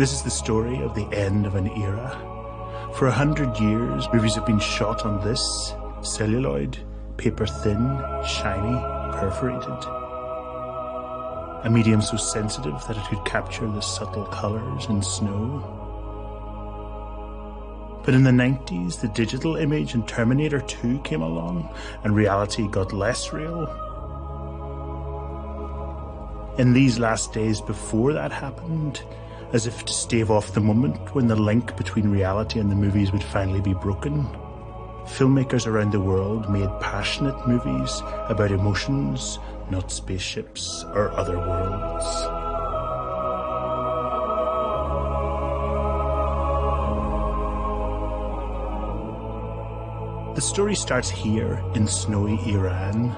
This is the story of the end of an era. For 100 years, movies have been shot on this, celluloid, paper-thin, shiny, perforated. A medium so sensitive that it could capture the subtle colours in snow. But in the 90s, the digital image in Terminator 2 came along, and reality got less real. In these last days before that happened, as if to stave off the moment when the link between reality and the movies would finally be broken, filmmakers around the world made passionate movies about emotions, not spaceships or other worlds. The story starts here in snowy Iran.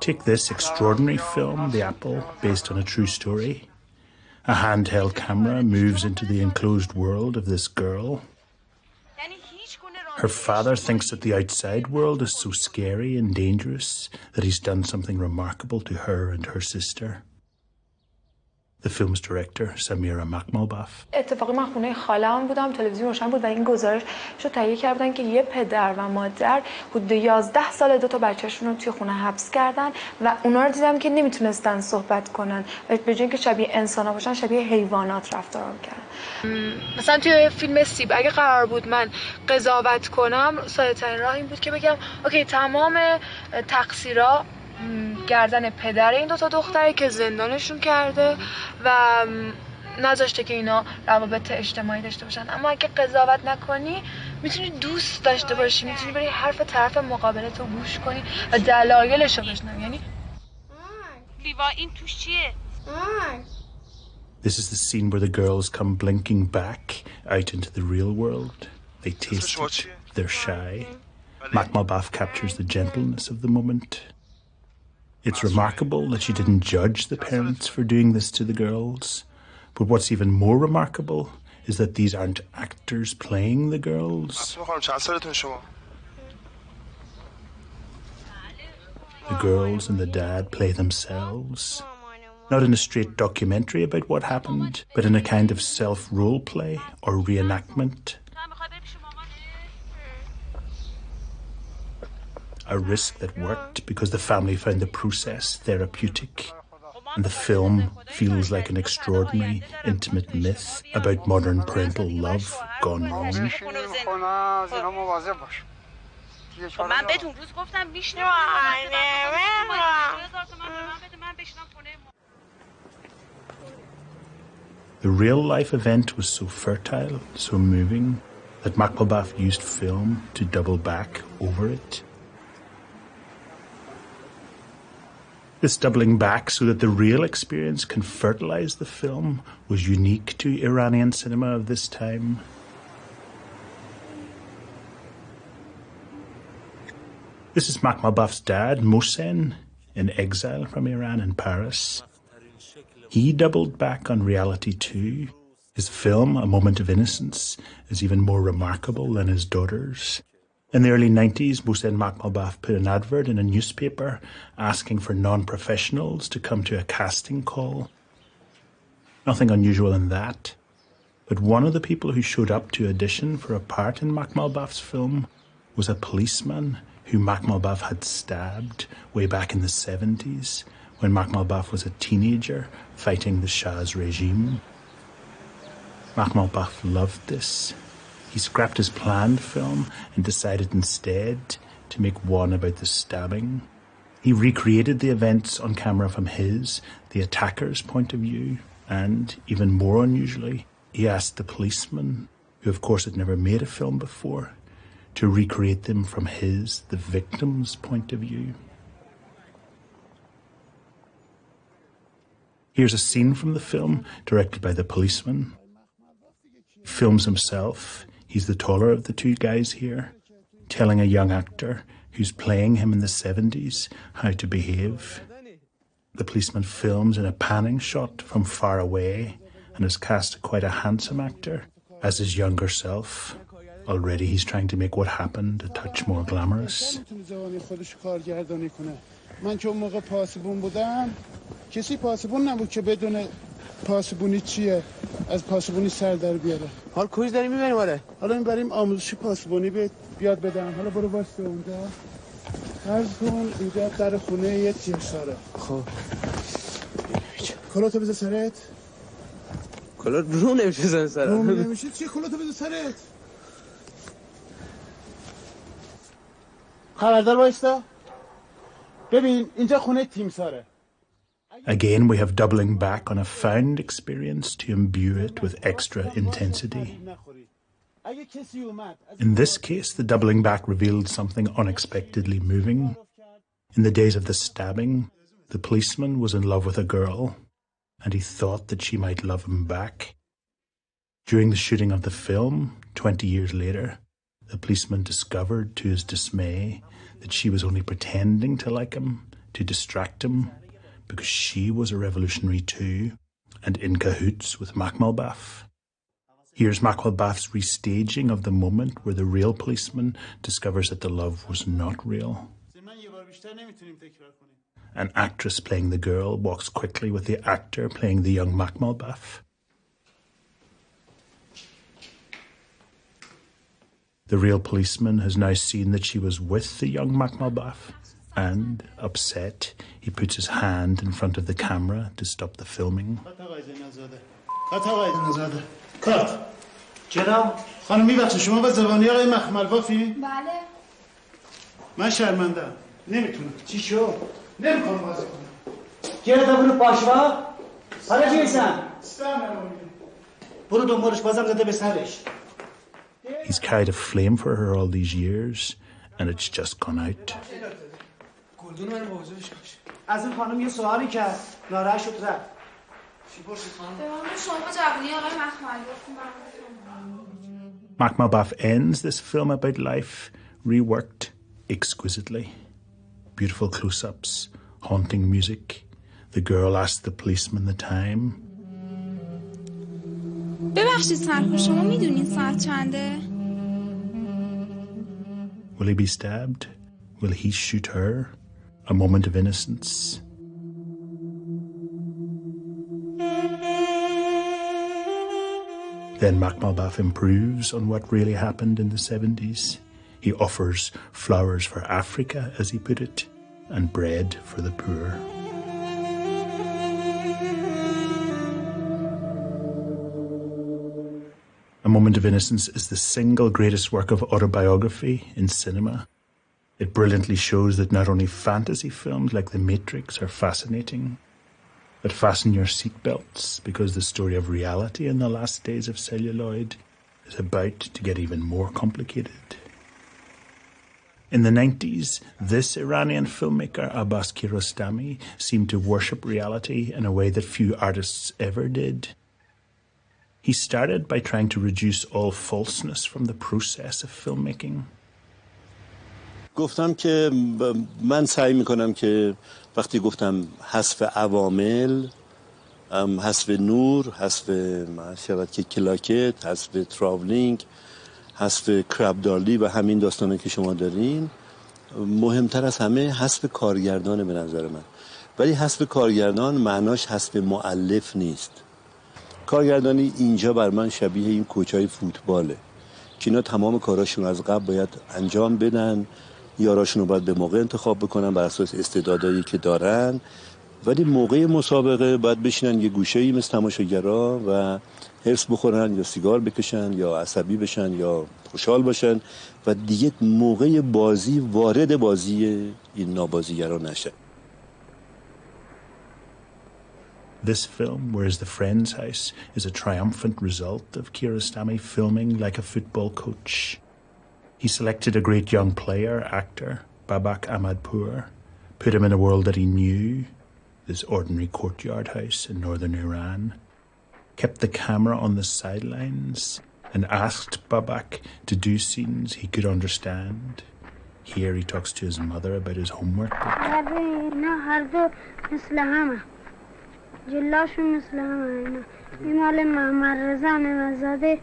Take this extraordinary film, The Apple, based on a true story. A handheld camera moves into the enclosed world of this girl. Her father thinks that the outside world is so scary and dangerous that he's done something remarkable to her and her sister. The film's director, Samira Makhmalbaf. اتفاقی من خونه خاله‌ام بودم، تلویزیون روشن بود و این گزارش شو تهیه کردن که یه پدر و مادر حدود 11 سال 2 تا بچه‌شون رو توی خونه حبس کردن و اونا رو دیدم که نمیتونستن صحبت کنن و به جای اینکه شبیه انسانا باشن شبیه حیوانات رفتار می‌کردن. مثلا توی فیلم سیب اگه قرار بود من قضاوت کنم، ساده‌ترین راه این بود که بگم اوکی تمام تقصیرها گردن پدر این 2 تا دختری که زندانشون کرده و نذاشته که اینا روابط اجتماعی داشته باشن. اما اگه قضاوت نکنی میتونی دوست داشته باشی، میتونی بری حرف طرف مقابلت رو گوش کنی و دلایلش رو بشنوی. یعنی لیوا این توش چیه؟ This is the scene where the girls come blinking back out into the real world. They taste it. They're shy. Makhmalbaf captures the gentleness of the moment. It's remarkable that she didn't judge the parents for doing this to the girls. But what's even more remarkable is that these aren't actors playing the girls. The girls and the dad play themselves. Not in a straight documentary about what happened, but in a kind of self-role play or reenactment. A risk that worked because the family found the process therapeutic, and the film feels like an extraordinary, intimate myth about modern parental love gone wrong. The real-life event was so fertile, so moving, that Makhmalbaf used film to double back over it. This doubling back so that the real experience can fertilize the film was unique to Iranian cinema of this time. This is Makhmalbaf's dad, Mohsen, in exile from Iran in Paris. He doubled back on reality too. His film, A Moment of Innocence, is even more remarkable than his daughter's. In the early 90s, Mohsen Makhmalbaf put an advert in a newspaper asking for non-professionals to come to a casting call. Nothing unusual in that. But one of the people who showed up to audition for a part in Makhmalbaf's film was a policeman who Makhmalbaf had stabbed way back in the 70s when Makhmalbaf was a teenager fighting the Shah's regime. Makhmalbaf loved this. He scrapped his planned film and decided instead to make one about the stabbing. He recreated the events on camera from his, the attacker's point of view, and, even more unusually, he asked the policeman, who of course had never made a film before, to recreate them from his, the victim's point of view. Here's a scene from the film directed by the policeman. He films himself. He's the taller of the 2 guys here, telling a young actor who's playing him in the 70s how to behave. The policeman films in a panning shot from far away and has cast quite a handsome actor As his younger self, already he's trying to make what happened a touch more glamorous. من که اون موقع پاسبون بودم کسی پاسبون نبود که بدون پاسبونی چیه از پاسبونی سر در بیاره حال کویز داریم میبریم آره حالا میبریم آموزش پاسبونی بیاد بدم حالا برو واسه اونجا فرض کن اینجا در خونه یه تیمساره خب کلاتو بذار سرت کلات رو نمیشه سرت رو نمیشه چیه کلاتو بذار سرت خبردار وایستا ببین اینجا خونه تیمساره Again, we have doubling back on a found experience to imbue it with extra intensity. In this case, the doubling back revealed something unexpectedly moving. In the days of the stabbing, the policeman was in love with a girl, and he thought that she might love him back. During the shooting of the film, 20 years later, the policeman discovered, to his dismay, that she was only pretending to like him, to distract him, because she was a revolutionary too, and in cahoots with Makhmalbaf. Here's Makhmalbaf's restaging of the moment where the real policeman discovers that the love was not real. An actress playing the girl walks quickly with the actor playing the young Makhmalbaf. The real policeman has now seen that she was with the young Makhmalbaf, and, upset, he puts his hand in front of the camera to stop the filming. جناب خانم میبخشید شما با زبانی آقای مخملبافی؟ بله من شرمندم نمیتونم چی شو؟ نمیخوام بازی کنم گیرتا برو پاشوا حالا چیسن؟ برو دنبالش بازم زده به سرش He's carried a flame for her all these years, and it's just gone out. از این خانم یه سوالی کرد ناراحت شد رفت Makhmalbaf ends this film about life, reworked exquisitely. Beautiful close-ups, haunting music. The girl asks the policeman the time. ببخشید سرکو شما میدونین ساعت چنده؟ Will he be stabbed? Will he shoot her? A moment of innocence. Then Makhmalbaf improves on what really happened in the 70s. He offers flowers for Africa, as he put it, and bread for the poor. A Moment of Innocence is the single greatest work of autobiography in cinema. It brilliantly shows that not only fantasy films like The Matrix are fascinating, but fasten your seatbelts because the story of reality in the last days of celluloid is about to get even more complicated. In the 90s, this Iranian filmmaker, Abbas Kiarostami, seemed to worship reality in a way that few artists ever did. He started by trying to reduce all falseness from the process of filmmaking. گفتم که من سعی میکنم که وقتی گفتم حذف عوامل، حذف نور، حذف شود که کلاکت، حذف تراولینگ، حذف کربدارلی و همین داستانه که شما دارین، مهمتر از همه حذف کارگردانه به نظر من. ولی حذف کارگردان معناش حذف مؤلف نیست. کارگردانی اینجا بر من شبیه این کوچای فوتباله که اینا تمام کاراشون از قبل باید انجام بدن، یاراشون رو باید به موقع انتخاب بکنن بر اساس استعدادایی که دارن، ولی موقع مسابقه باید بشینن یه گوشه‌ای مثل تماشاگرها و هرس بخورن یا سیگار بکشن یا عصبی بشن یا خوشحال باشن و دیگه موقع بازی وارد بازی این نابازیگرا نشن. This film, Where's the Friend's House, is a triumphant result of Kiarostami filming like a football coach. He selected a great young player, actor, Babak Ahmadpour, put him in a world that he knew, this ordinary courtyard house in northern Iran, kept the camera on the sidelines and asked Babak to do scenes he could understand. Here he talks to his mother about his homework book. جلاشون مثل همه اینا این مال محمد رضا نمزاده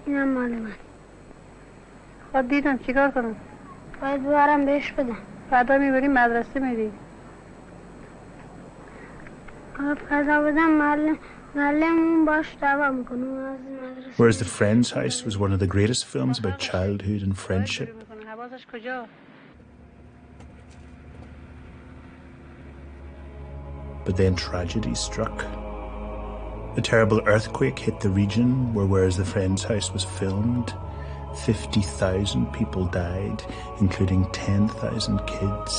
اینم مال من. خب دیدم چیکار کنم؟ باید ببرم بهش بدم. فردا میبری مدرسه میری. فردا بدم معلممون باش دعوا میکنه. Whereas The Friend's House was one of the greatest films about childhood and friendship, حواسش کجا؟ but then tragedy struck. A terrible earthquake hit the region whereas The Friend's House was filmed. 50,000 people died, including 10,000 kids.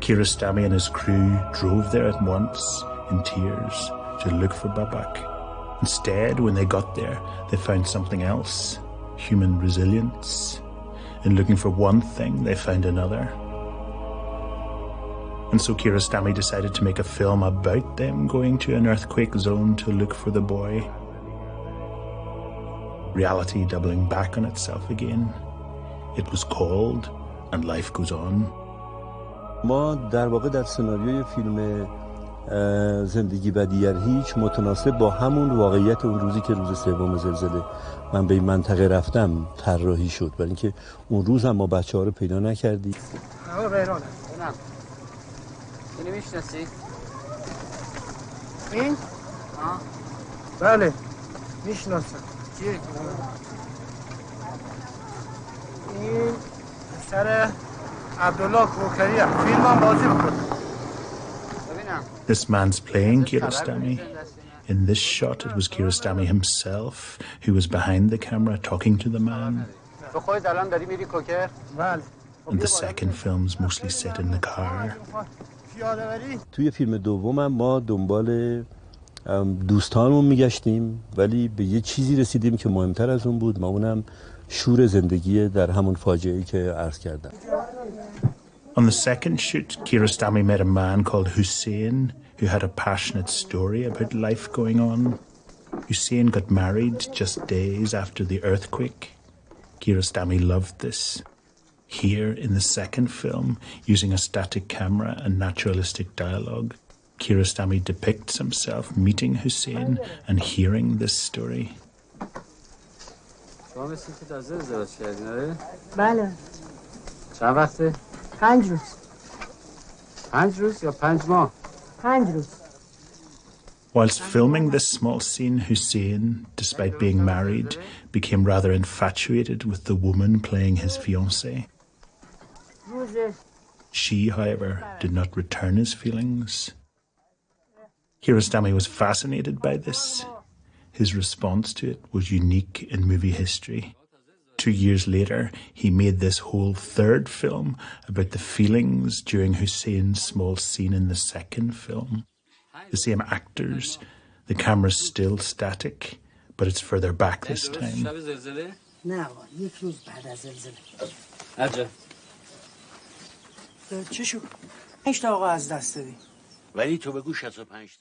Kiarostami and his crew drove there at once in tears to look for Babak. Instead, when they got there, they found something else, human resilience. In looking for one thing, they found another. And so Kiarostami decided to make a film about them going to an earthquake zone to look for the boy. Reality doubling back on itself again. It was called And Life Goes On. ما در واقع در سناریوی فیلم زندگی و دیگر هیچ متناسب با همون واقعیت اون روزی که روز سوم زلزله من به این منطقه رفتم طراحی شد، برای اینکه اون روز هم ما بچه‌ها رو پیدا نکردیم. آقا بیرونه نه اینو میشناسی؟ این؟ بله میشناسم. چیه؟ این سر عبدالله کوکریه فیلم هم بازی بکنه. This man's playing Kiarostami. In this shot, it was Kiarostami himself who was behind the camera talking to the man. And the second film's mostly set in the car. توی فیلم دومم ما دنبال دوستانمون میگشتیم، ولی به یه چیزی رسیدیم که مهمتر از اون بود، ما اونم شور زندگی در همون فاجعه‌ای که عرض کردم. On the second shoot, Kiarostami met a man called Hussein who had a passionate story about life going on. Hussein got married just days after the earthquake. Kiarostami loved this. Here, in the second film, using a static camera and naturalistic dialogue, Kiarostami depicts himself meeting Hussein and hearing this story. بله. چند وقته؟ 5 روز. 5 روز یا 5 ماه؟ 5 روز. Whilst filming this small scene, Hussein, despite being married, became rather infatuated with the woman playing his fiancée. She, however, did not return his feelings. Kiarostami was fascinated by this. His response to it was unique in movie history. 2 years later, he made this whole third film about the feelings during Hussein's small scene in the second film. The same actors, the camera's still static, but it's further back this time.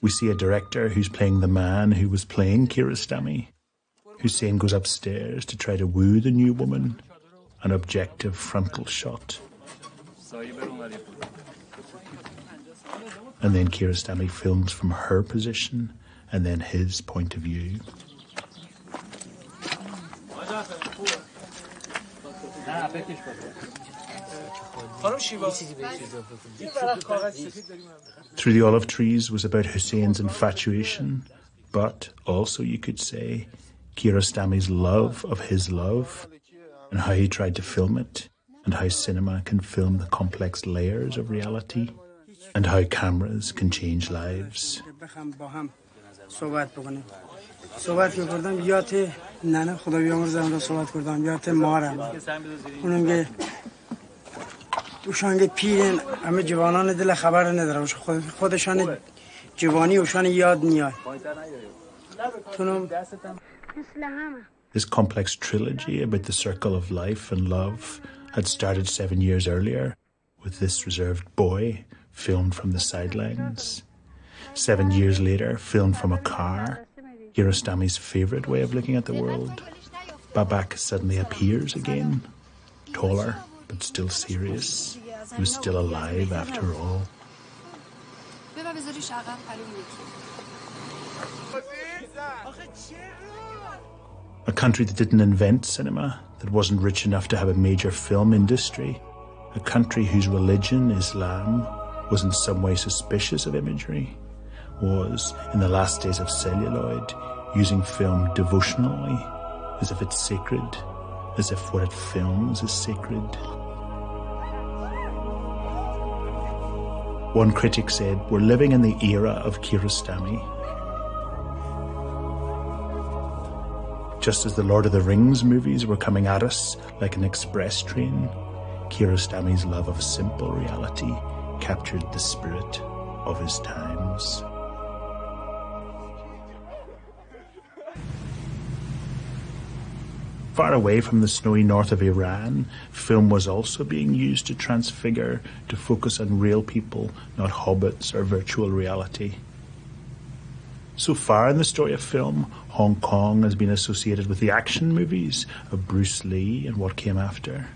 We see a director who's playing the man who was playing Kiarostami. Hussein goes upstairs to try to woo the new woman. An objective frontal shot. And then Kiarostami films from her position and then his point of view. Through the Olive Trees was about Hussein's infatuation, but also, you could say, Kiarostami's love of his love, and how he tried to film it, and how cinema can film the complex layers of reality, and how cameras can change lives. صحبت می‌کردم یات ننه خدا بیامرزم رو صحبت کردم یات مارم اونم که اوشان که پیرن همه جوانان دل خبر نداره خودشان جوانی اوشان یاد نیاد This complex trilogy about the circle of life and love had started 7 years earlier with this reserved boy filmed from the sidelines. 7 years later, filmed from a car, Kiarostami's favorite way of looking at the world. Babak suddenly appears again, taller but still serious. He was still alive after all. A country that didn't invent cinema, that wasn't rich enough to have a major film industry, a country whose religion, Islam, was in some way suspicious of imagery, was, in the last days of celluloid, using film devotionally, as if it's sacred, as if what it films is sacred. One critic said, "We're living in the era of Kiarostami." Just as the Lord of the Rings movies were coming at us like an express train, Kiarostami's love of simple reality captured the spirit of his times. Far away from the snowy north of Iran, film was also being used to transfigure, to focus on real people, not hobbits or virtual reality. So far in the story of film, Hong Kong has been associated with the action movies of Bruce Lee and what came after.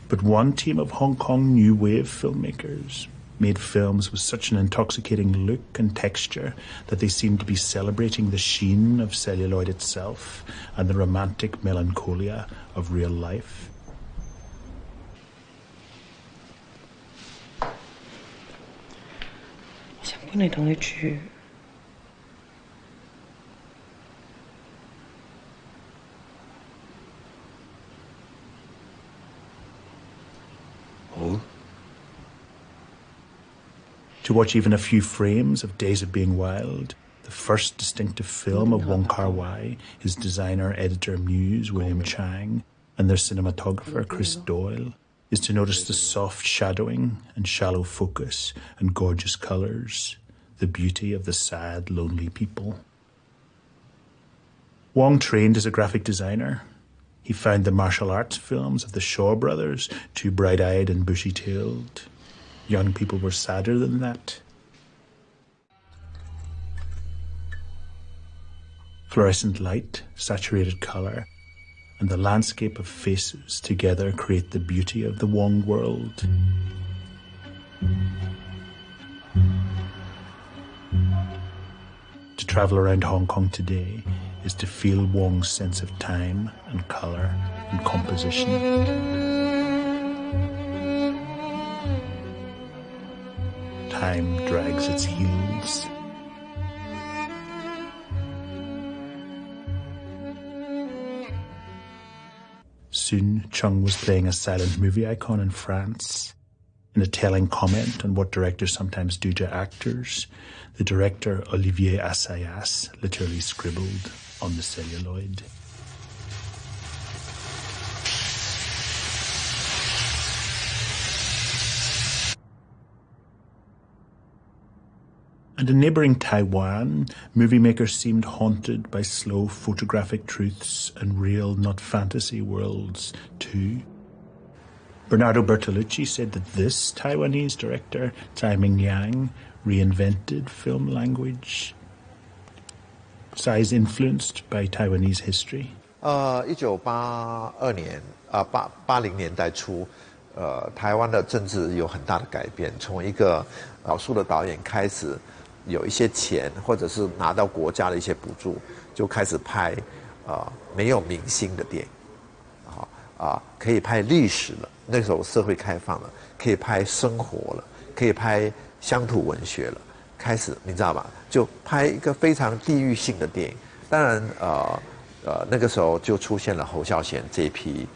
But one team of Hong Kong new wave filmmakers made films with such an intoxicating look and texture that they seemed to be celebrating the sheen of celluloid itself and the romantic melancholia of real life. Oh? To watch even a few frames of Days of Being Wild, the first distinctive film of Wong Kar-wai, his designer, editor, muse, William Chang, and their cinematographer, Chris Doyle, is to notice the soft shadowing and shallow focus and gorgeous colours, the beauty of the sad, lonely people. Wong trained as a graphic designer. He found the martial arts films of the Shaw brothers too bright-eyed and bushy-tailed. Young people were sadder than that. Fluorescent light, saturated colour, and the landscape of faces together create the beauty of the Wong world. To travel around Hong Kong today is to feel Wong's sense of time and colour and composition. Time drags its heels. Soon, Chung was playing a silent movie icon in France. In a telling comment on what directors sometimes do to actors, the director Olivier Assayas literally scribbled on the celluloid. And in neighbouring Taiwan, movie makers seemed haunted by slow photographic truths and real, not fantasy worlds, too. Bernardo Bertolucci said that this Taiwanese director, Tsai Ming-liang, reinvented film language. Tsai's influenced by Taiwanese history. 1982年80年代初，台湾的政治有很大的改变，从一个少数的导演开始有一些钱，或者是拿到国家的一些补助，就开始拍没有明星的电影，可以拍历史了。那时候社会开放了，可以拍生活了，可以拍乡土文学了。开始你知道吧？就拍一个非常地域性的电影。当然那个时候就出现了侯孝贤这一批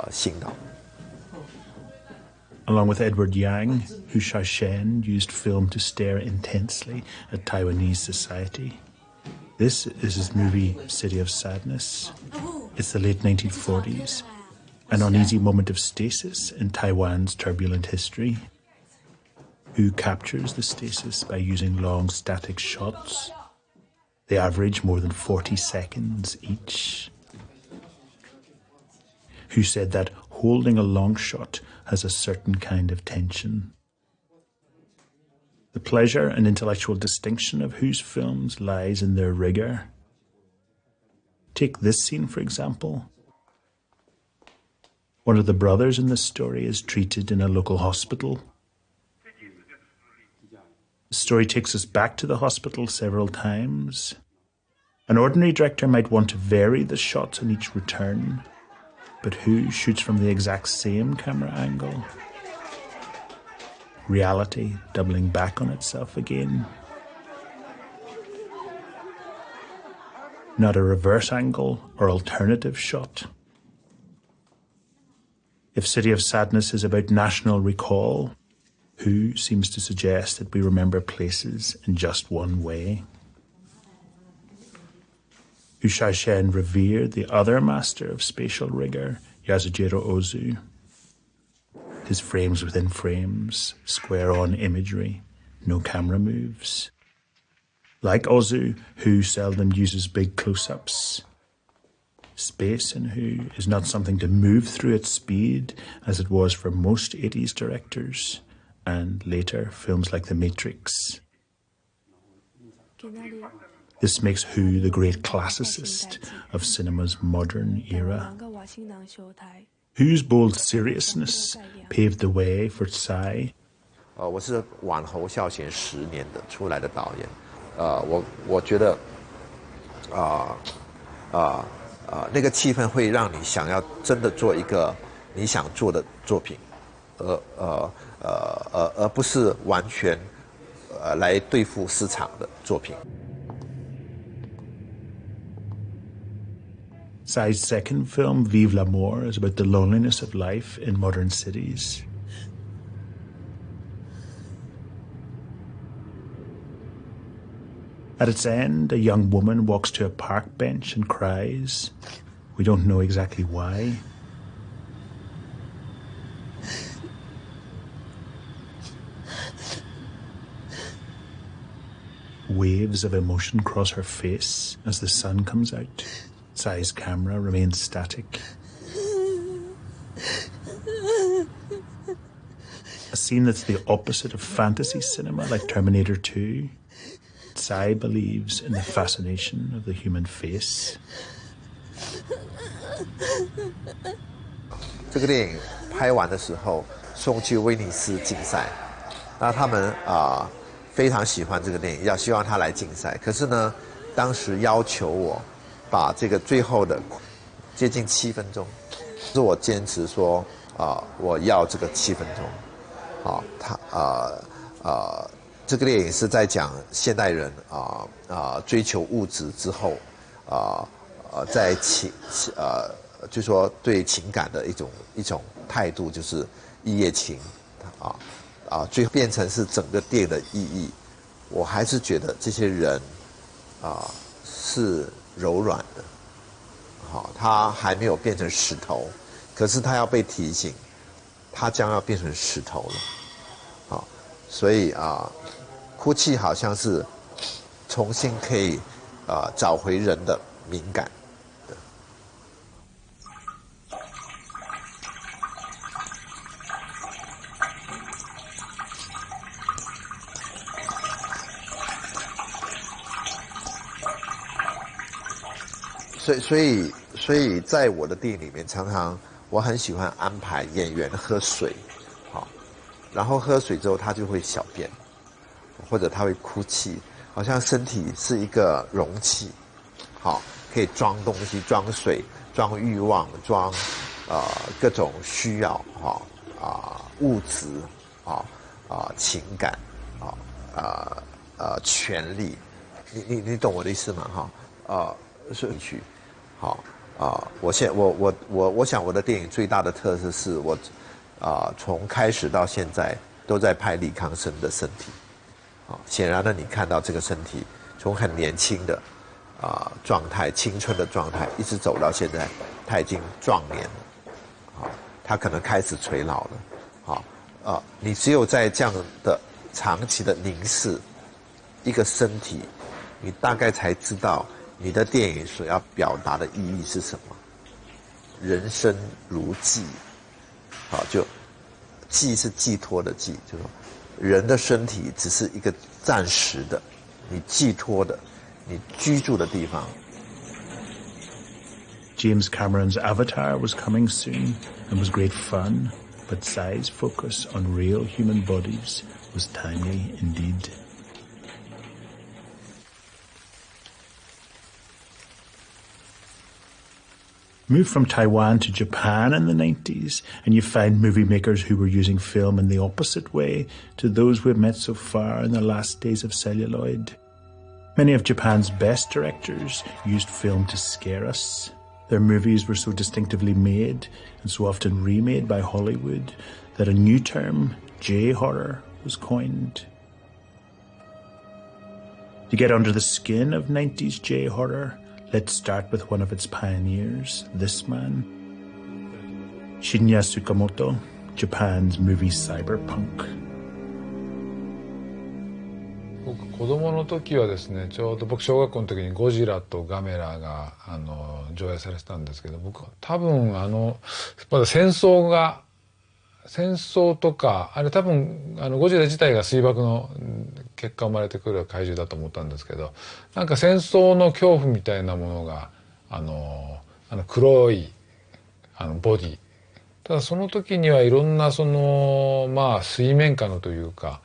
新导。Along with Edward Yang, Hu Shaoshen used film to stare intensely at Taiwanese society. This is his movie City of Sadness. It's the late 1940s, an uneasy moment of stasis in Taiwan's turbulent history. Hu captures the stasis by using long static shots. They average more than 40 seconds each. Hu said that holding a long shot has a certain kind of tension. The pleasure and intellectual distinction of Hu's films lies in their rigour. Take this scene, for example. One of the brothers in this story is treated in a local hospital. The story takes us back to the hospital several times. An ordinary director might want to vary the shots on each return, but who shoots from the exact same camera angle? Reality doubling back on itself again. Not a reverse angle or alternative shot. If City of Sadness is about national recall, who seems to suggest that we remember places in just one way? Ushaishen revered the other master of spatial rigor, Yasujiro Ozu. His frames within frames, square-on imagery, no camera moves. Like Ozu, Hu seldom uses big close-ups. Space in Hu is not something to move through at speed, as it was for most 80s directors, and later films like The Matrix. This makes Hu the great classicist of cinema's modern era. Hu's bold seriousness paved the way for Tsai. 我是晚侯孝贤10年的出来的导演，我觉得，那个气氛会让你想要真的做一个你想做的作品，而不是完全来对付市场的作品。Tsai's second film, Vive l'Amour, is about the loneliness of life in modern cities. At its end, a young woman walks to a park bench and cries. We don't know exactly why. Waves of emotion cross her face as the sun comes out. Tsai's camera remains static. A scene that's the opposite of fantasy cinema, like Terminator 2. Tsai believes in the fascination of the human face. 这个电影拍完的时候，送去威尼斯竞赛，那他们非常喜欢这个电影，要希望他来竞赛。可是呢，当时要求我把这个最后的接近7分钟，是我坚持说我要这个7分钟。这个电影是在讲现代人追求物质之后在就说对情感的一种态度，就是一夜情最后变成是整个电影的意义。我还是觉得这些人是柔软的，他还没有变成石头，可是他要被提醒，他将要变成石头了，所以哭泣好像是重新可以找回人的敏感的。所以在我的电影里面，常常我很喜欢安排演员喝水，然后喝水之后他就会小便，或者他会哭泣，好像身体是一个容器，可以装东西，装水，装欲望，装各种需要，物质，情感，权利，你懂我的意思吗？是去，我想我的电影最大的特色是我从开始到现在都在拍李康生的身体。显然呢，你看到这个身体从很年轻的状态、青春的状态，一直走到现在，他已经壮年了，他可能开始垂老了，你只有在这样的长期的凝视一个身体，你大概才知道你的电影所要表达的意义是什么。人生如寄，就寄是寄托的寄，就说。人的身体只是一个暂时的，你寄托的，你居住的地方。James Cameron's Avatar was coming soon and was great fun, but Tsai's focus on real human bodies was timely indeed. Move from Taiwan to Japan in the 90s, and you find movie makers who were using film in the opposite way to those we've met so far in the last days of celluloid. Many of Japan's best directors used film to scare us. Their movies were so distinctively made and so often remade by Hollywood that a new term, J-horror, was coined. To get under the skin of 90s J-horror, let's start with one of its pioneers, this man. Shinya Tsukamoto, Japan's movie cyberpunk. 僕子供の時はですね、ちょうど僕小学校の時にゴジラとガメラが上映されてたんですけど、僕多分まだ戦争とかあれ多分ゴジラ自体が水爆の結果生まれてくる怪獣だと思ったんですけど、なんか戦争の恐怖みたいなものが黒いボディ。ただその時にはいろんなまあ水面下のというか。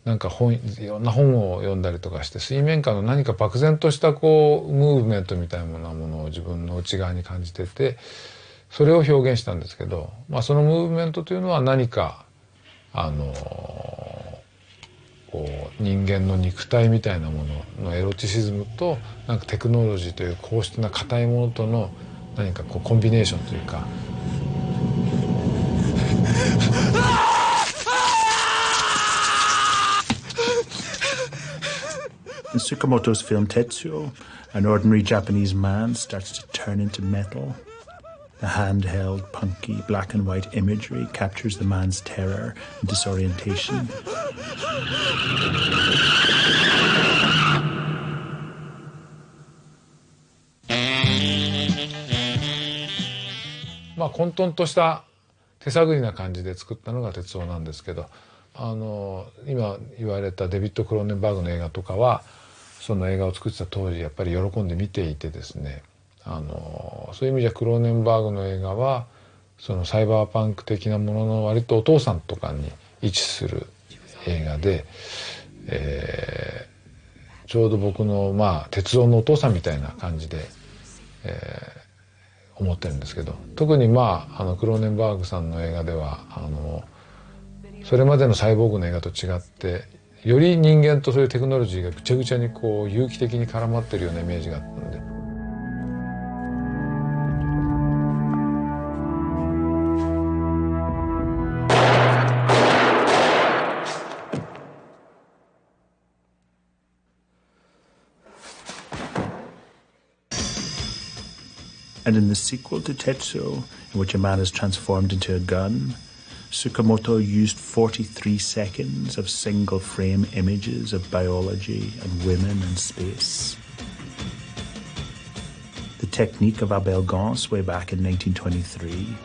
なんかいろんな本を読んだりとかして水面下の何か漠然としたムーブメントみたいなものを自分の内側に感じててそれを表現したんですけど、まあ、そのムーブメントというのは何か人間の肉体みたいなもののエロティシズムとなんかテクノロジーという硬質な硬いものとの何かコンビネーションというか。In Tsukamoto's film Tetsuo, an ordinary Japanese man starts to turn into metal. The handheld, punky, black and white imagery captures the man's terror and disorientation.まあ混沌とした手探りな感じで作ったのが鉄夫なんですけど、今言われたデビッド・クローネンバーグの映画とかはその映画を作ってた当時やっぱり喜んで見ていてですね、そういう意味じゃクローネンバーグの映画はそのサイバーパンク的なものの割とお父さんとかに位置する映画で、ちょうど僕のまあ鉄夫のお父さんみたいな感じで、思ってるんですけど、特にまあクローネンバーグさんの映画ではそれまでのサイボーグの映画と違ってより人間とそういうテクノロジーがぐちゃぐちゃに有機的に絡まってるようなイメージがあったので。And in the sequel to Tetsuo, in which a man is transformed into a gun, Tsukamoto used 43 seconds of single-frame images of biology and women and space. The technique of Abel Gance way back in 1923.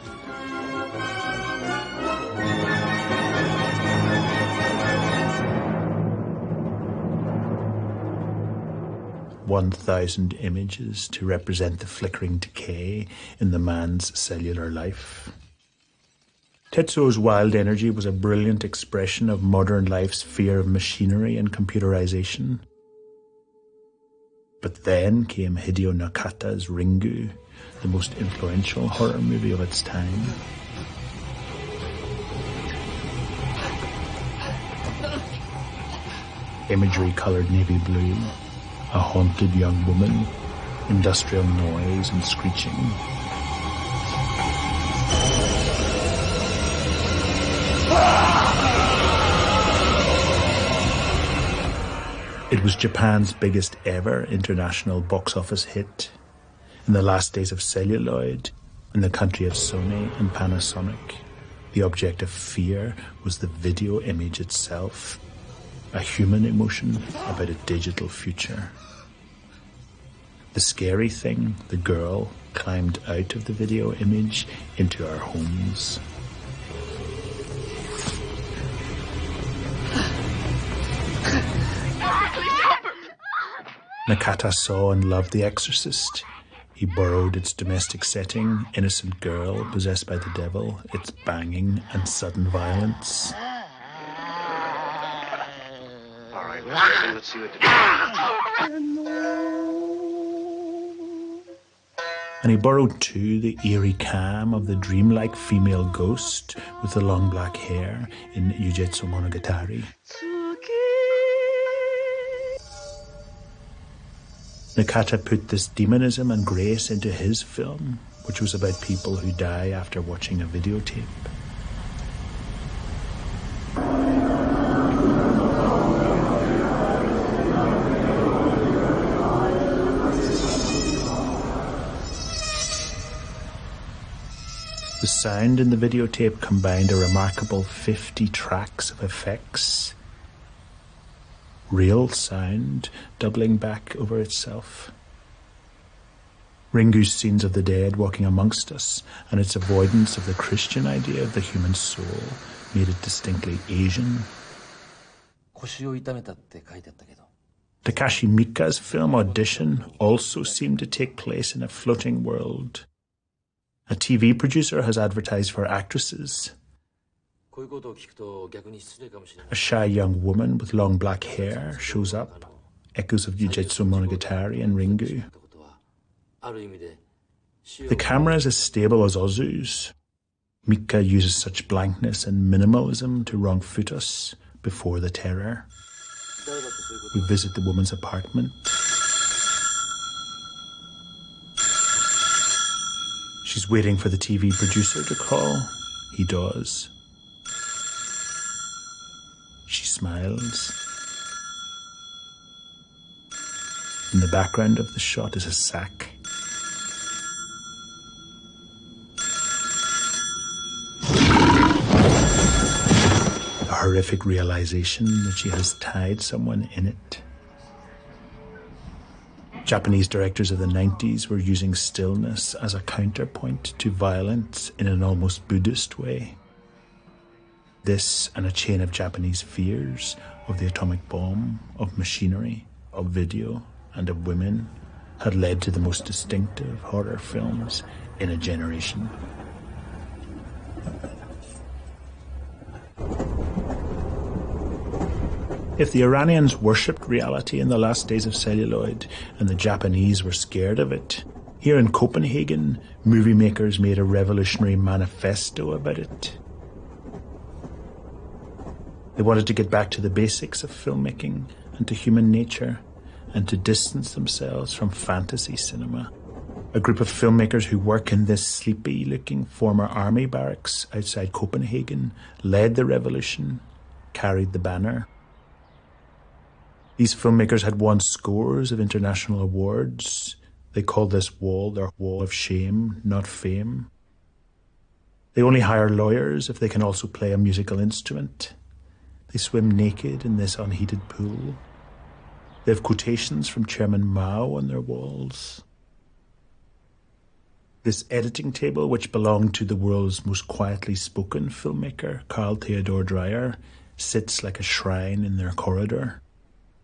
"1,000 images to represent the flickering decay in the man's cellular life." Tetsuo's wild energy was a brilliant expression of modern life's fear of machinery and computerization. But then came Hideo Nakata's Ringu, the most influential horror movie of its time. Imagery colored navy blue, a haunted young woman, industrial noise and screeching. It was Japan's biggest ever international box office hit. In the last days of celluloid, in the country of Sony and Panasonic, the object of fear was the video image itself, a human emotion about a digital future. The scary thing, the girl climbed out of the video image into our homes. Nakata saw and loved The Exorcist. He borrowed its domestic setting, innocent girl possessed by the devil, its banging and sudden violence. All right, let's see what And he borrowed too the eerie calm of the dreamlike female ghost with the long black hair in Ugetsu Monogatari. Nakata put this demonism and grace into his film, which was about people who die after watching a videotape. The sound in the videotape combined a remarkable 50 tracks of effects. Real sound doubling back over itself. Ringu's scenes of the dead walking amongst us and its avoidance of the Christian idea of the human soul made it distinctly Asian. Takashi Miike's film Audition also seemed to take place in a floating world. A TV producer has advertised for actresses. A shy young woman with long black hair shows up, echoes of Ugetsu Monogatari and Ringu. The camera is as stable as Ozu's. Miike uses such blankness and minimalism to wrong-foot us before the terror. We visit the woman's apartment. She's waiting for the TV producer to call. He does. She smiles. In the background of the shot is a sack. The horrific realization that she has tied someone in it. Japanese directors of the 90s were using stillness as a counterpoint to violence in an almost Buddhist way. This and a chain of Japanese fears of the atomic bomb, of machinery, of video, and of women had led to the most distinctive horror films in a generation. If the Iranians worshipped reality in the last days of celluloid and the Japanese were scared of it, here in Copenhagen, movie makers made a revolutionary manifesto about it. They wanted to get back to the basics of filmmaking and to human nature and to distance themselves from fantasy cinema. A group of filmmakers who work in this sleepy-looking former army barracks outside Copenhagen led the revolution, carried the banner. These filmmakers had won scores of international awards. They called this wall their wall of shame, not fame. They only hire lawyers if they can also play a musical instrument. They swim naked in this unheated pool. They have quotations from Chairman Mao on their walls. This editing table, which belonged to the world's most quietly spoken filmmaker, Carl Theodor Dreyer, sits like a shrine in their corridor.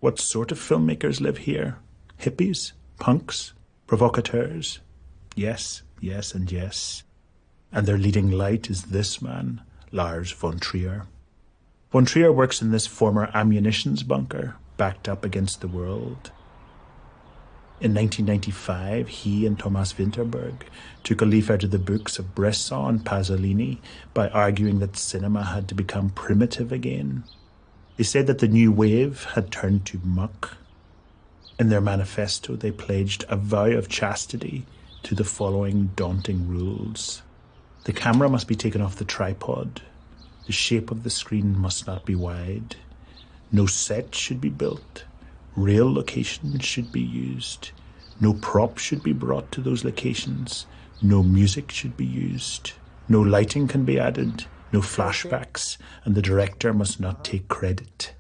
What sort of filmmakers live here? Hippies? Punks? Provocateurs? Yes, yes, and yes. And their leading light is this man, Lars von Trier. Von Trier works in this former ammunitions bunker, backed up against the world. In 1995, he and Thomas Vinterberg took a leaf out of the books of Bresson and Pasolini by arguing that cinema had to become primitive again. They said that the new wave had turned to muck. In their manifesto, they pledged a vow of chastity to the following daunting rules. The camera must be taken off the tripod. The shape of the screen must not be wide. No set should be built. Real locations should be used. No props should be brought to those locations. No music should be used. No lighting can be added. No flashbacks, and the director must not take credit.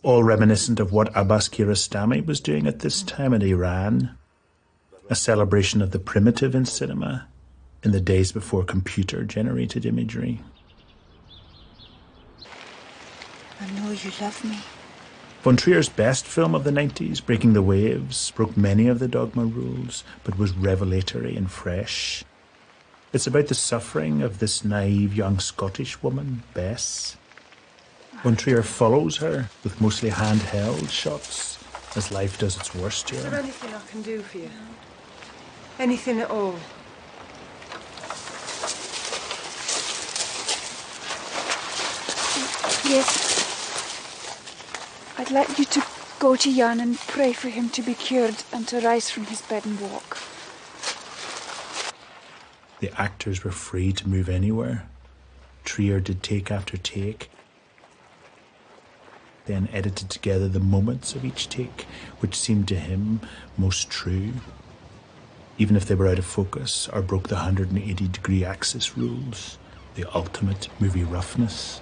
All reminiscent of what Abbas Kiarostami was doing at this time in Iran, a celebration of the primitive in cinema in the days before computer-generated imagery. I know you love me. Von Trier's best film of the 90s, Breaking the Waves, broke many of the dogma rules, but was revelatory and fresh. It's about the suffering of this naive young Scottish woman, Bess. Von Trier follows her with mostly handheld shots as life does its worst to Is there her. anything I can do for you? Anything at all? Yes. I'd like you to go to Jan and pray for him to be cured and to rise from his bed and walk. The actors were free to move anywhere. Trier did take after take, then edited together the moments of each take, which seemed to him most true, even if they were out of focus or broke the 180-degree axis rules, the ultimate movie roughness.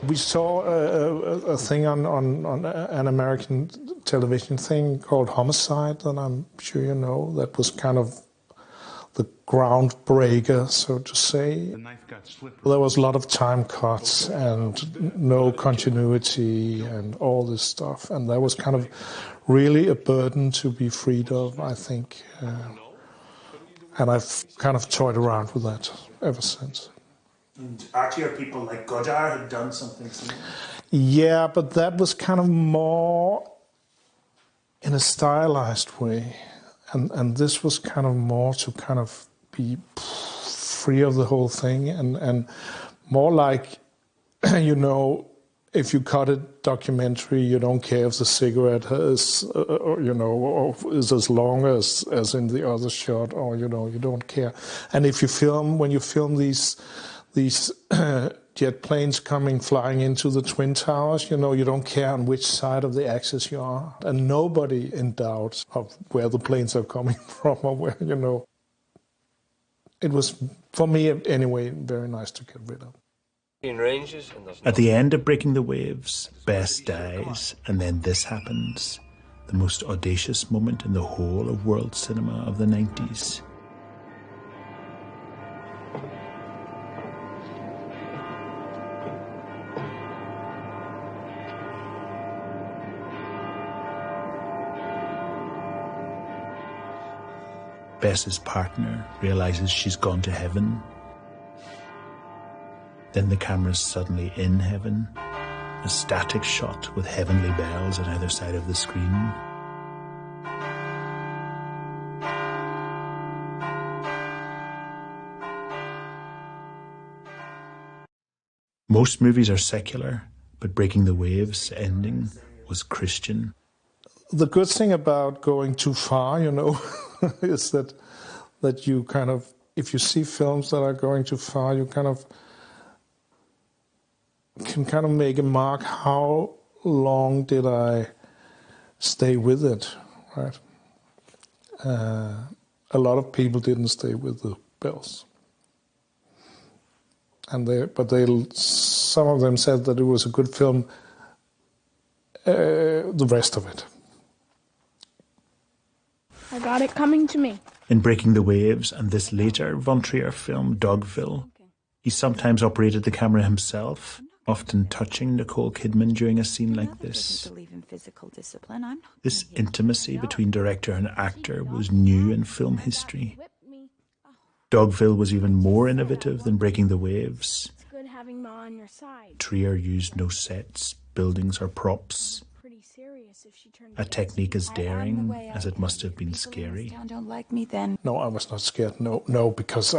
We saw a thing on an American television thing called Homicide, that I'm sure you know, that was kind of the groundbreaker, so to say. There was a lot of time cuts and no continuity and all this stuff, and that was kind of really a burden to be freed of, I think. And I've kind of toyed around with that ever since. And artier people like Godard had done something similar. Yeah, but that was kind of more in a stylized way. And this was kind of more to kind of be free of the whole thing and more like, you know, if you cut a documentary, you don't care if the cigarette is, you know, or is as long as in the other shot, or, you know, you don't care. And if you film, when you film these jet planes flying into the Twin Towers, you know, you don't care on which side of the axis you are. And nobody in doubt of where the planes are coming from or where, you know. It was, for me anyway, very nice to get rid of. At the end of Breaking the Waves, Bess dies, and then this happens. The most audacious moment in the whole of world cinema of the 90s. Bess's partner realizes she's gone to heaven. Then the camera's suddenly in heaven, a static shot with heavenly bells on either side of the screen. Most movies are secular, but Breaking the Waves' ending was Christian. The good thing about going too far, you know, is that you kind of, if you see films that are going too far, you can kind of make a mark. How long did I stay with it, right? A lot of people didn't stay with the bells, and some of them said that it was a good film. The rest of it. I got it coming to me. In Breaking the Waves and this later Von Trier film, Dogville, he sometimes operated the camera himself, often touching Nicole Kidman during a scene like this. This intimacy between director and actor was new in film history. Dogville was even more innovative than Breaking the Waves. Trier used no sets, buildings or props. A technique as daring as it must have been scary. Don't like me then. No, I was not scared. No, because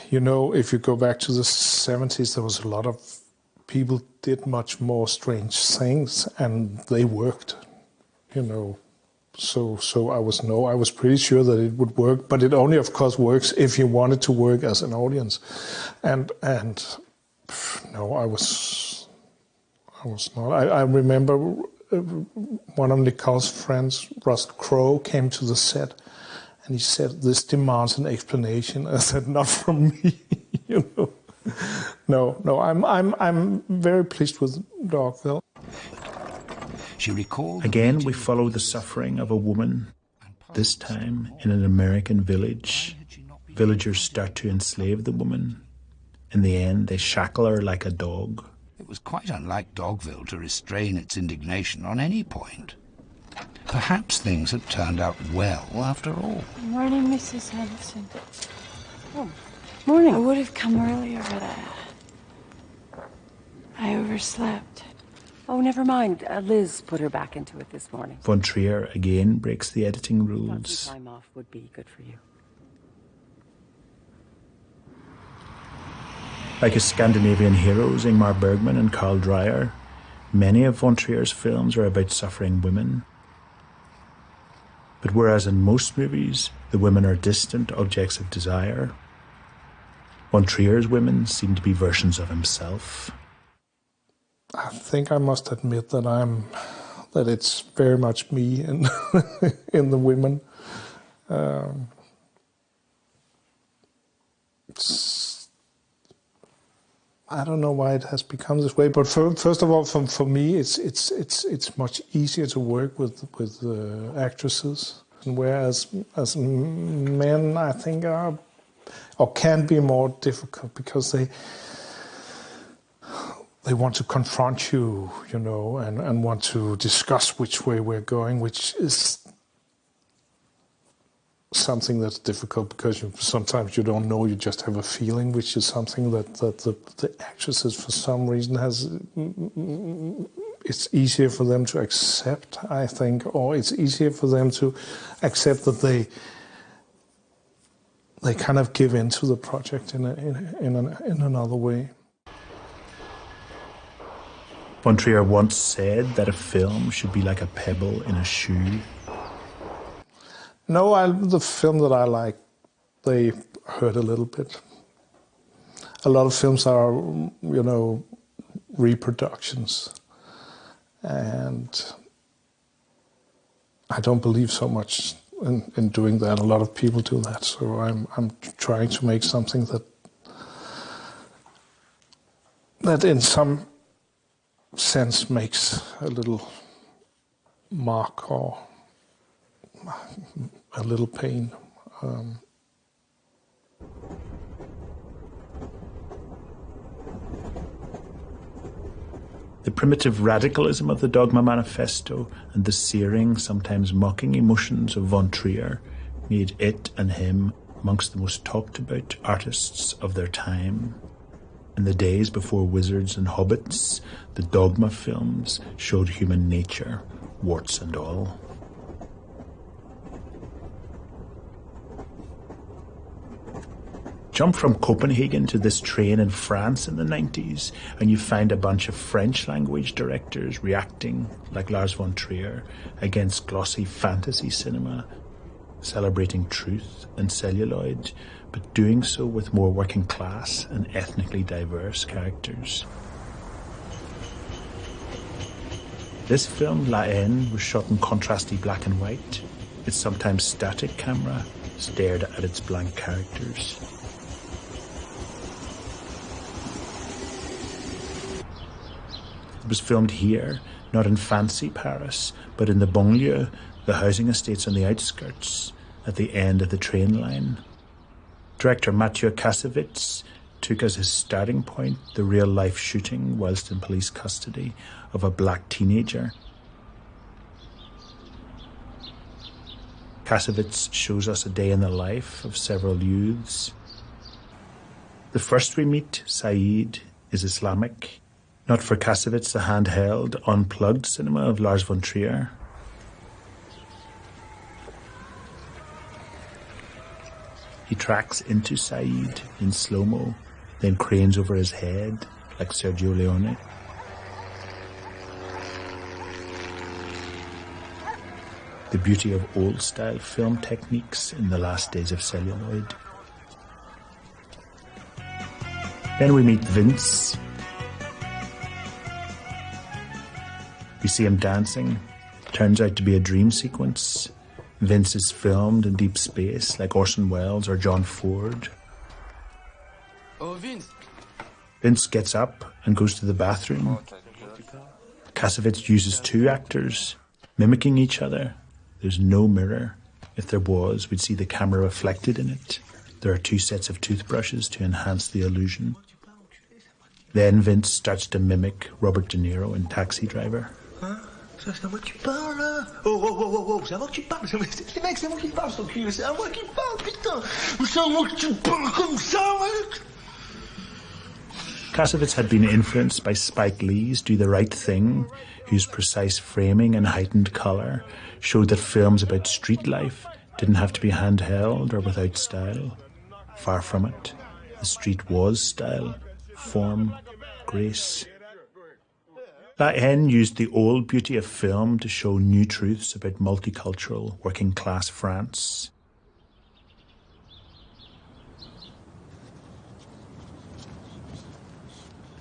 you know, if you go back to the 70s, there was a lot of people did much more strange things, and they worked, you know. So I was pretty sure that it would work, but it only, of course, works if you want it to work as an audience. And no, I was not. I remember one of Nicole's friends, Russ Crowe, came to the set, and he said, "This demands an explanation." I said, "Not from me," you know. No, I'm very pleased with Dogville. She recalled. Again, we follow the suffering of a woman, this time in an American village. Villagers start to enslave the woman. In the end, they shackle her like a dog. It was quite unlike Dogville to restrain its indignation on any point. Perhaps things had turned out well after all. Morning, Mrs. Henson. Oh, morning. I would have come earlier, but I overslept. Oh, never mind. Liz put her back into it this morning. Von Trier again breaks the editing rules. Some time off would be good for you. Like his Scandinavian heroes Ingmar Bergman and Karl Dreyer, many of von Trier's films are about suffering women. But whereas in most movies the women are distant objects of desire, von Trier's women seem to be versions of himself. I think I must admit that it's very much me in in the women. I don't know why it has become this way, but first of all, for me, it's much easier to work with actresses, whereas as men, I think are or can be more difficult because they want to confront you, you know, and want to discuss which way we're going, which is something that's difficult because sometimes you don't know, you just have a feeling, which is something that the actresses for some reason it's easier for them to accept, I think, or it's easier for them to accept that they kind of give in to the project in another way. Von Trier once said that a film should be like a pebble in a shoe. No, the film that I like, they hurt a little bit. A lot of films are, you know, reproductions. And I don't believe so much in doing that. A lot of people do that. So I'm trying to make something that in some sense makes a little mark or a little pain. The primitive radicalism of the Dogma Manifesto and the searing, sometimes mocking emotions of von Trier made it and him amongst the most talked about artists of their time. In the days before Wizards and Hobbits, the Dogma films showed human nature, warts and all. Jump from Copenhagen to this train in France in the 90s, and you find a bunch of French-language directors reacting, like Lars von Trier, against glossy fantasy cinema, celebrating truth and celluloid, but doing so with more working-class and ethnically diverse characters. This film, La Haine, was shot in contrasty black and white. Its sometimes static camera stared at its blank characters. It was filmed here, not in fancy Paris, but in the banlieue, the housing estates on the outskirts, at the end of the train line. Director Mathieu Kassovitz took as his starting point the real-life shooting, whilst in police custody, of a black teenager. Kassovitz shows us a day in the life of several youths. The first we meet, Saeed, is Islamic. Not for Kassovitz, the handheld, unplugged cinema of Lars von Trier. He tracks into Saeed in slow-mo, then cranes over his head like Sergio Leone. The beauty of old-style film techniques in the last days of celluloid. Then we meet Vince. We see him dancing. Turns out to be a dream sequence. Vince is filmed in deep space like Orson Welles or John Ford. Oh, Vince. Vince gets up and goes to the bathroom. Kassovitz uses two actors, mimicking each other. There's no mirror. If there was, we'd see the camera reflected in it. There are two sets of toothbrushes to enhance the illusion. Then Vince starts to mimic Robert De Niro in Taxi Driver. C'est à moi que tu parles, là. Oh, c'est à moi que tu parles. Les mecs, c'est à moi qui parle, son cul. C'est à moi qui parle, putain. C'est à moi que tu parles comme ça, mec. Cassavetes had been influenced by Spike Lee's Do the Right Thing, whose precise framing and heightened colour showed that films about street life didn't have to be handheld or without style. Far from it. The street was style, form, grace. La Haine used the old beauty of film to show new truths about multicultural, working-class France.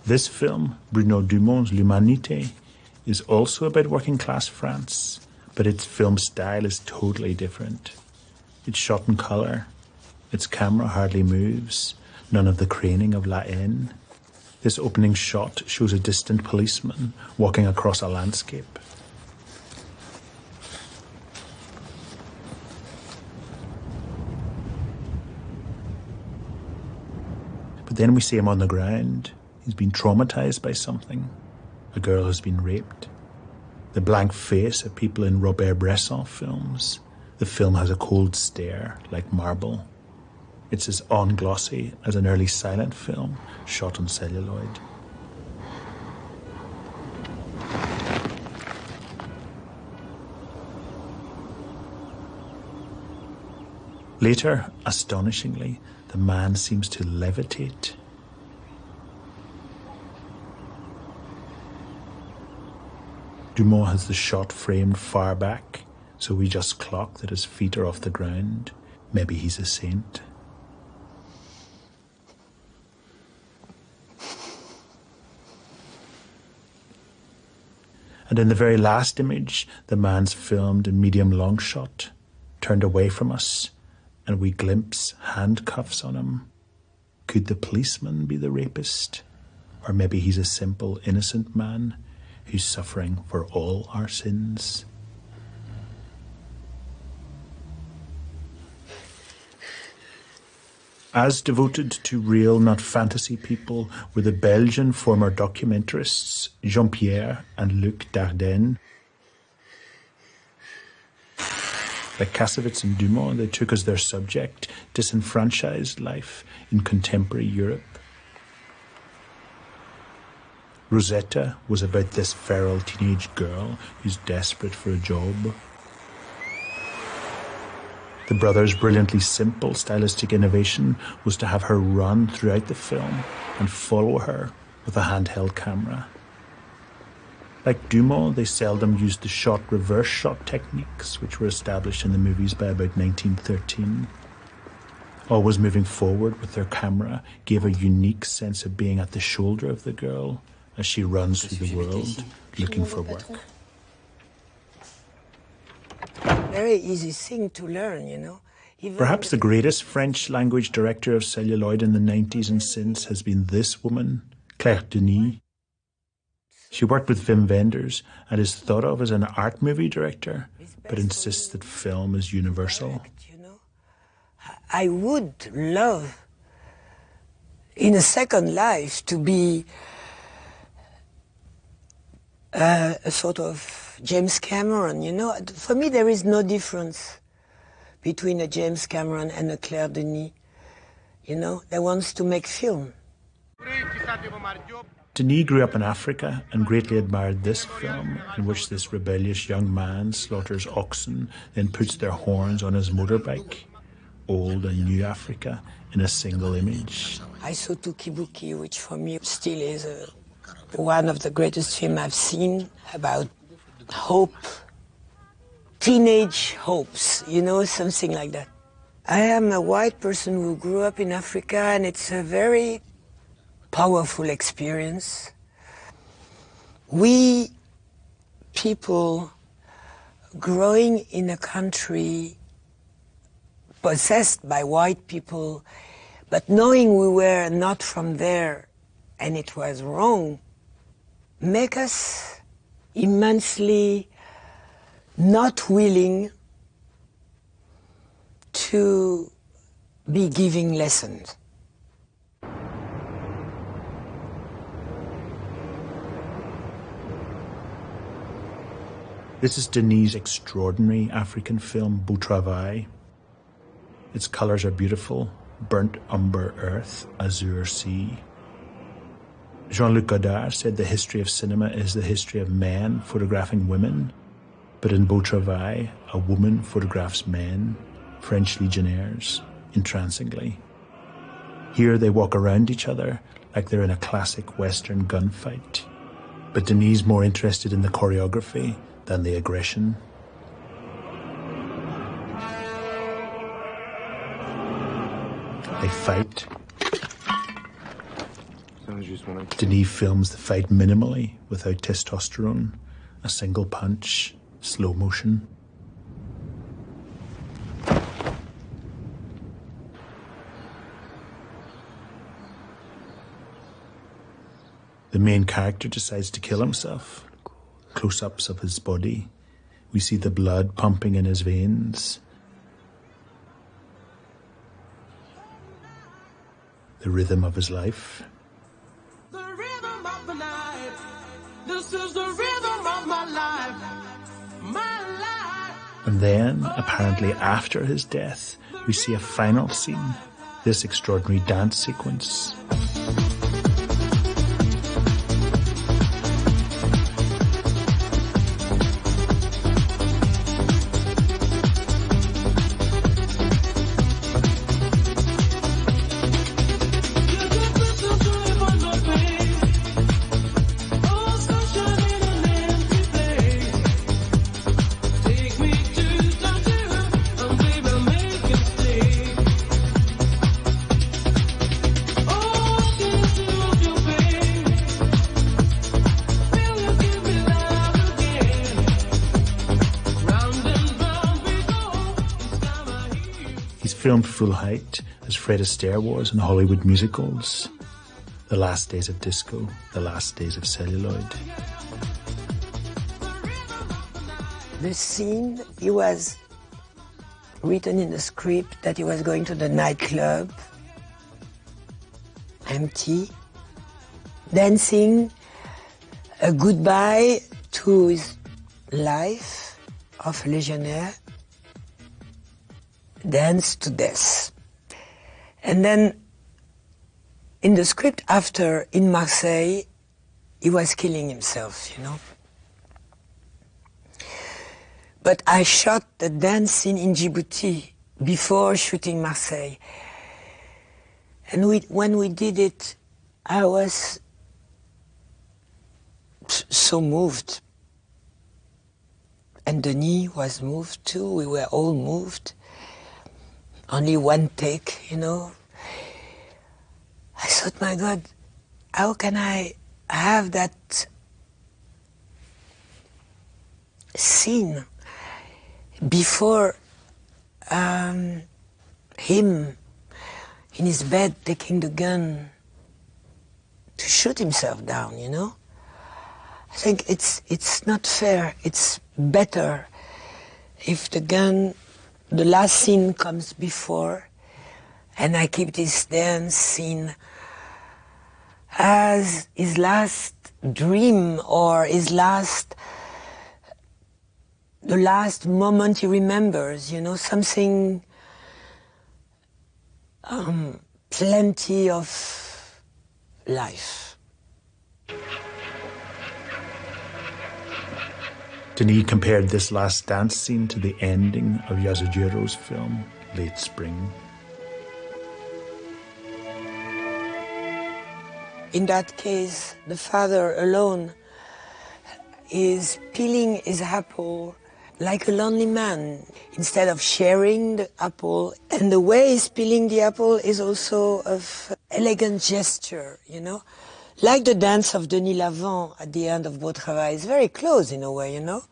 This film, Bruno Dumont's L'Humanité, is also about working-class France, but its film style is totally different. It's shot in colour. Its camera hardly moves, none of the craning of La Haine. This opening shot shows a distant policeman walking across a landscape. But then we see him on the ground. He's been traumatized by something. A girl has been raped. The blank face of people in Robert Bresson films. The film has a cold stare, like marble. It's as unglossy as an early silent film shot on celluloid. Later, astonishingly, the man seems to levitate. Dumont has the shot framed far back, so we just clock that his feet are off the ground. Maybe he's a saint. And in the very last image, the man's filmed in medium long shot, turned away from us, and we glimpse handcuffs on him. Could the policeman be the rapist? Or maybe he's a simple, innocent man who's suffering for all our sins. As devoted to real, not fantasy people, were the Belgian former documentarists Jean-Pierre and Luc Dardenne. Like Cassavetes and Dumont, they took as their subject disenfranchised life in contemporary Europe. Rosetta was about this feral teenage girl who's desperate for a job. The brothers' brilliantly simple stylistic innovation was to have her run throughout the film and follow her with a handheld camera. Like Dumont, they seldom used the shot reverse shot techniques which were established in the movies by about 1913. Always moving forward with their camera gave a unique sense of being at the shoulder of the girl as she runs through the world looking for work. Very easy thing to learn, you know. Perhaps the greatest French language director of celluloid in the 90s and since has been this woman, Claire Denis. She worked with Wim Wenders and is thought of as an art movie director, but insists that film is universal. I would love, in a second life, to be a sort of James Cameron, you know. For me, there is no difference between a James Cameron and a Claire Denis. You know, they want to make film. Denis grew up in Africa and greatly admired this film, in which this rebellious young man slaughters oxen, then puts their horns on his motorbike. Old and new Africa in a single image. I saw Tukibuki, which for me still is one of the greatest films I've seen about hope, teenage hopes, you know, something like that. I am a white person who grew up in Africa, and it's a very powerful experience. We people growing in a country possessed by white people, but knowing we were not from there and it was wrong, make us immensely not willing to be giving lessons. This is Denis' extraordinary African film, Beau Travail. Its colours are beautiful, burnt umber earth, azure sea. Jean-Luc Godard said the history of cinema is the history of men photographing women, but in Beau Travail, a woman photographs men, French legionnaires, entrancingly. Here they walk around each other like they're in a classic Western gunfight, but Denis is more interested in the choreography than the aggression. They fight. Denis films the fight minimally, without testosterone, a single punch, slow motion. The main character decides to kill himself. Close-ups of his body. We see the blood pumping in his veins. The rhythm of his life. This is the rhythm of my life. And then, apparently after his death, we see a final scene, this extraordinary dance sequence. Filmed full height, as Fred Astaire was in Hollywood musicals. The Last Days of Disco, The Last Days of Celluloid. The scene, it was written in the script that he was going to the nightclub, empty, dancing a goodbye to his life of legionnaire, dance to death. And then in the script after, in Marseille, he was killing himself, you know. But I shot the dance scene in Djibouti before shooting Marseille. And when we did it, I was so moved. And Denis was moved too, we were all moved. Only one take, you know. I thought, my God, how can I have that scene before him in his bed taking the gun to shoot himself down, you know? I think it's not fair. It's better if the last scene comes before, and I keep this dance scene as his last dream or the last moment he remembers, you know, something, plenty of life. Denis compared this last dance scene to the ending of Yasujiro's film, Late Spring. In that case, the father alone is peeling his apple like a lonely man, instead of sharing the apple. And the way he's peeling the apple is also of elegant gesture, you know? Like the dance of Denis Lavant at the end of Beau Travail. It's very close in a way, you know?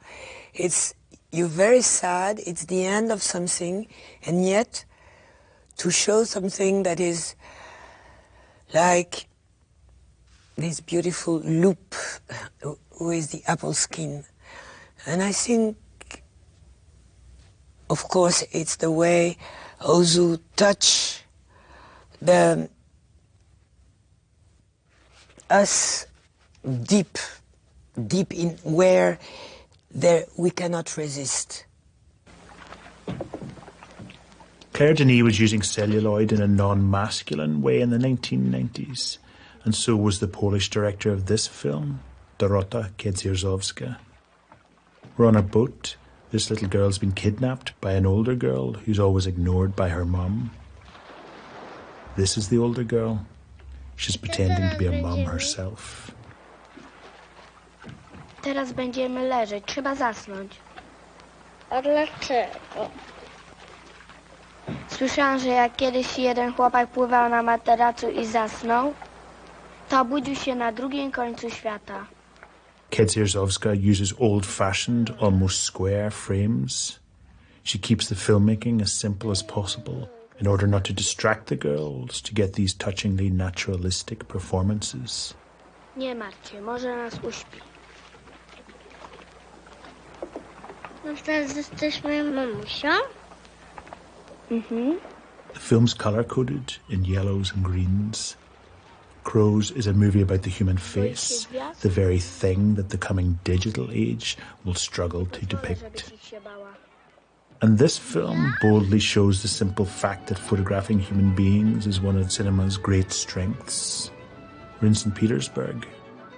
You're very sad, it's the end of something, and yet to show something that is like this beautiful loop with the apple skin. And I think, of course, it's the way Ozu touch us deep in where we cannot resist. Claire Denis was using celluloid in a non-masculine way in the 1990s, and so was the Polish director of this film, Dorota Kiedzirzowska. We're on a boat. This little girl's been kidnapped by an older girl who's always ignored by her mum. This is the older girl. She's pretending to be a mum herself. Teraz będziemy leżeć. Trzeba zasnąć. A dlaczego? Słyszałam, że jak kiedyś jeden chłopak pływał na materacu i zasnął, to obudził się na drugim końcu świata. Kiedzirzowska uses old-fashioned, almost square frames. She keeps the filmmaking as simple as possible in order not to distract the girls to get these touchingly naturalistic performances. Nie martw się, może nas uśpi. No teraz jesteśmy mamusią? The film's color-coded in yellows and greens. Crows is a movie about the human face, the very thing that the coming digital age will struggle to depict. And this film boldly shows the simple fact that photographing human beings is one of cinema's great strengths. We're in St. Petersburg.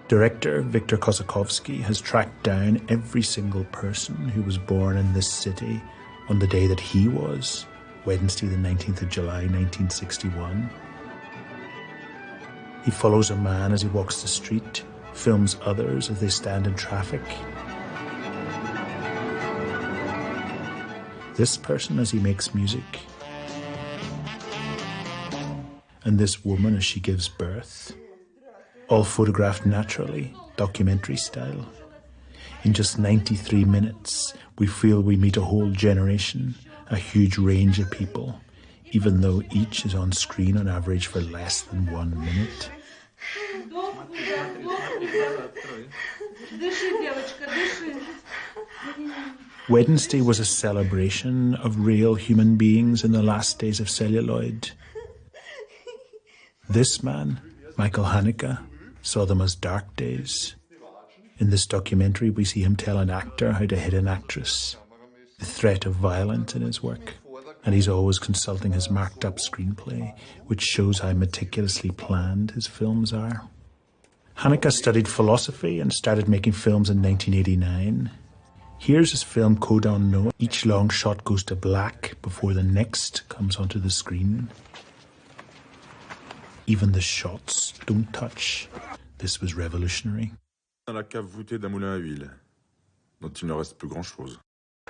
Director Viktor Kosakovsky has tracked down every single person who was born in this city on the day that he was, Wednesday the 19th of July 1961. He follows a man as he walks the street, films others as they stand in traffic. This person as he makes music. And this woman as she gives birth. All photographed naturally, documentary style. In just 93 minutes, we feel we meet a whole generation, a huge range of people, even though each is on screen on average for less than 1 minute. Wednesday was a celebration of real human beings in the last days of celluloid. This man, Michael Haneke, saw them as dark days. In this documentary, we see him tell an actor how to hit an actress, the threat of violence in his work, and he's always consulting his marked-up screenplay, which shows how meticulously planned his films are. Haneke studied philosophy and started making films in 1989. Here's his film Code Unknown. Each long shot goes to black before the next comes onto the screen. Even the shots don't touch. This was revolutionary. Dans la cave voûtée d'un moulin à huile, dont il ne reste plus grand-chose.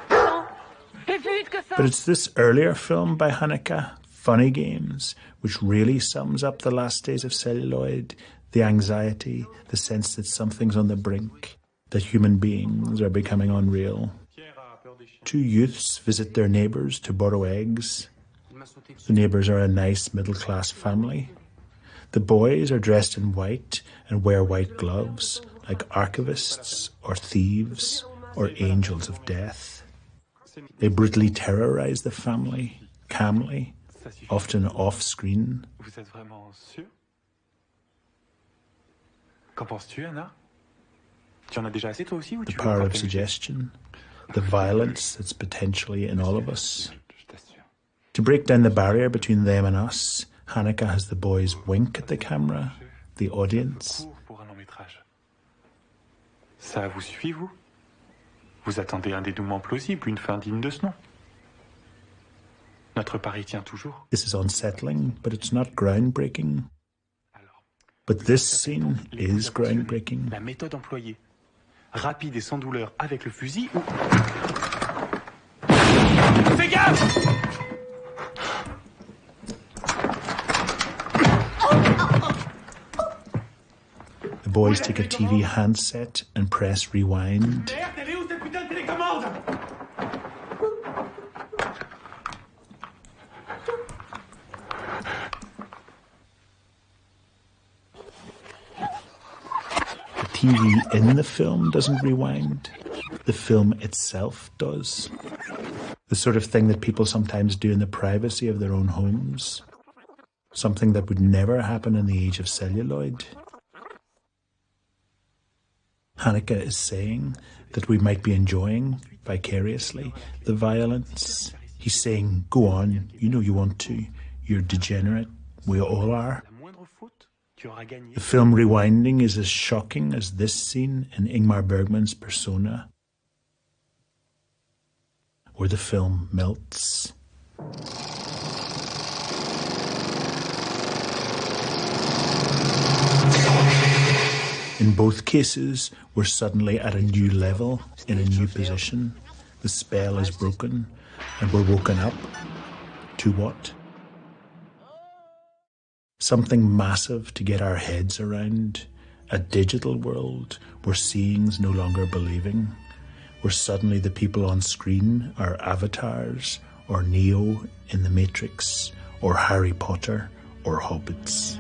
But it's this earlier film by Haneke, Funny Games, which really sums up the last days of celluloid, the anxiety, the sense that something's on the brink, that human beings are becoming unreal. Two youths visit their neighbours to borrow eggs. The neighbours are a nice middle-class family. The boys are dressed in white and wear white gloves, like archivists or thieves or angels of death. They brutally terrorize the family, calmly, often off-screen. Vous êtes vraiment sûr? Qu'en penses-tu, Anna? Tu en as déjà assez toi aussi ou The tu veux power encore of t'amuser? suggestion, the violence that's potentially in all of us. To break down the barrier between them and us, Haneke has the boys wink at the camera, the audience. Pour un long métrage. Ça vous suffit, vous? Vous attendez un dénouement plausible, une fin digne de ce nom. Notre pari tient toujours. This is unsettling, but it's not groundbreaking. But this scene is groundbreaking. La méthode employée. Rapide et sans douleur avec le fusil ou... Fais gaffe! The boys take a TV handset and press rewind. Merde, elle est où cette putain de télécommande? The TV in the film doesn't rewind. The film itself does. The sort of thing that people sometimes do in the privacy of their own homes. Something that would never happen in the age of celluloid. Haneke is saying that we might be enjoying, vicariously, the violence. He's saying, go on, you know you want to. You're degenerate. We all are. The film rewinding is as shocking as this scene in Ingmar Bergman's Persona, where the film melts. In both cases, we're suddenly at a new level, in a new position. The spell is broken, and we're woken up. To what? Something massive to get our heads around. A digital world where seeing's no longer believing. Where suddenly the people on screen are avatars, or Neo in the Matrix, or Harry Potter, or hobbits.